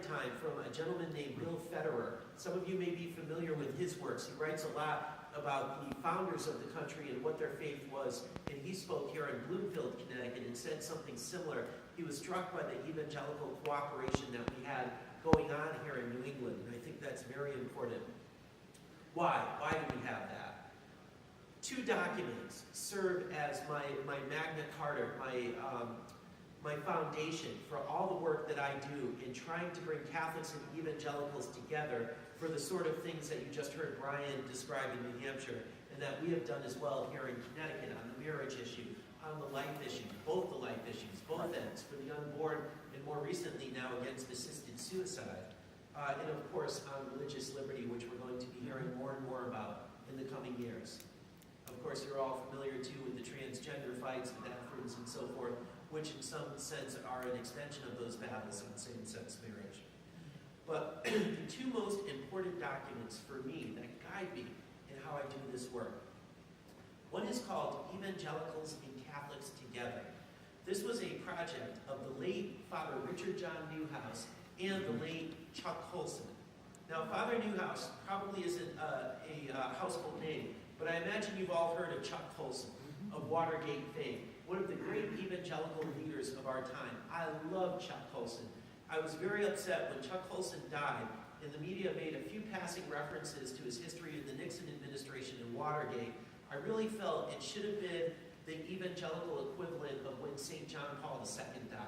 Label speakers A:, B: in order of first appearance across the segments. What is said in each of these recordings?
A: time from a gentleman named Will Federer. Some of you may be familiar with his works. He writes a lot about the founders of the country and what their faith was. And he spoke here in Bloomfield, Connecticut, and said something similar. He was struck by the evangelical cooperation that we had going on here in New England. And I think that's very important. Why? Why do we have that? 2 documents serve as my Magna Carta, my foundation for all the work that I do in trying to bring Catholics and evangelicals together for the sort of things that you just heard Brian describe in New Hampshire, and that we have done as well here in Connecticut on the marriage issue, on the life issue, both the life issues, both ends, for the unborn, and more recently now against assisted suicide. And of course on religious liberty, which we're going to be hearing more and more about in the coming years. Of course, you're all familiar too with the transgender fights, the bathrooms and so forth, which in some sense are an extension of those battles on same-sex marriage. But the 2 most important documents for me that guide me in how I do this work. One is called Evangelicals and Catholics Together. This was a project of the late Father Richard John Newhouse and the late Chuck Colson. Now, Father Newhouse probably isn't a household name, but I imagine you've all heard of Chuck Colson, of Watergate fame, one of the great evangelical leaders of our time. I love Chuck Colson. I was very upset when Chuck Colson died, and the media made a few passing references to his history in the Nixon administration and Watergate. I really felt it should have been the evangelical equivalent of when St. John Paul II died.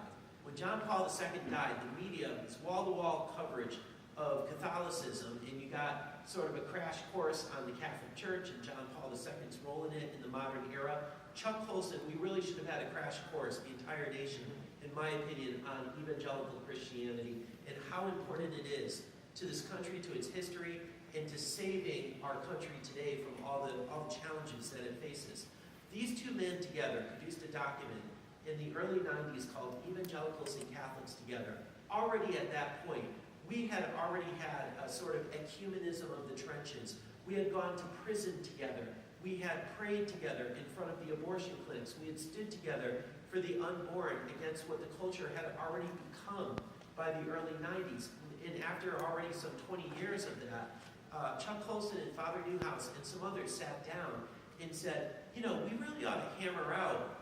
A: When John Paul II died, the media was wall-to-wall coverage of Catholicism, and you got sort of a crash course on the Catholic Church and John Paul II's role in it in the modern era. Chuck Colson, we really should have had a crash course, the entire nation, in my opinion, on evangelical Christianity and how important it is to this country, to its history, and to saving our country today from all the challenges that it faces. These 2 men together produced a document in the early 90s called Evangelicals and Catholics Together. Already at that point, we had already had a sort of ecumenism of the trenches. We had gone to prison together. We had prayed together in front of the abortion clinics. We had stood together for the unborn against what the culture had already become by the early 90s. And after already some 20 years of that, Chuck Colson and Father Newhouse and some others sat down and said, you know, we really ought to hammer out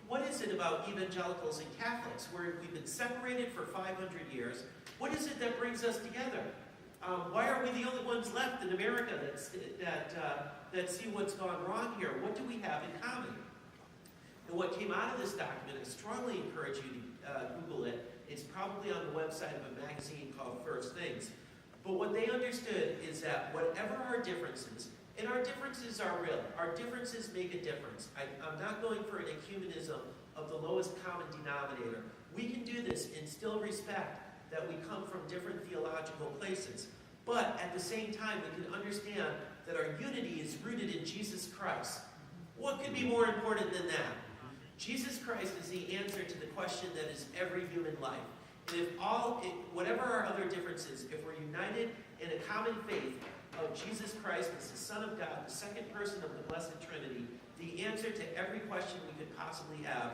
A: what is it about evangelicals and Catholics where we've been separated for 500 years? What is it that brings us together? Why are we the only ones left in America that see what's gone wrong here? What do we have in common? And what came out of this document, I strongly encourage you to Google it. It's probably on the website of a magazine called First Things. But what they understood is that whatever our differences, and our differences are real, our differences make a difference. I'm not going for an ecumenism of the lowest common denominator. We can do this and still respect that we come from different theological places. But at the same time, we can understand that our unity is rooted in Jesus Christ. What could be more important than that? Jesus Christ is the answer to the question that is every human life. And whatever our other differences, if we're united in a common faith of Jesus Christ as the Son of God, the second person of the Blessed Trinity, the answer to every question we could possibly have,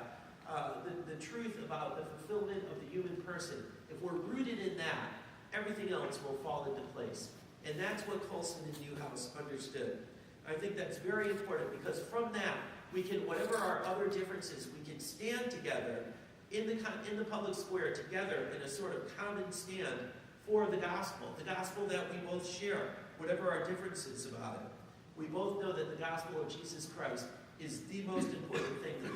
A: the truth about the fulfillment of the human person, if we're rooted in that, everything else will fall into place. And that's what Colson and Newhouse understood. I think that's very important because from that, we can, whatever our other differences, we can stand together in the public square together in a sort of common stand for the gospel that we both share, whatever our differences about it. We both know that the gospel of Jesus Christ is the most important thing that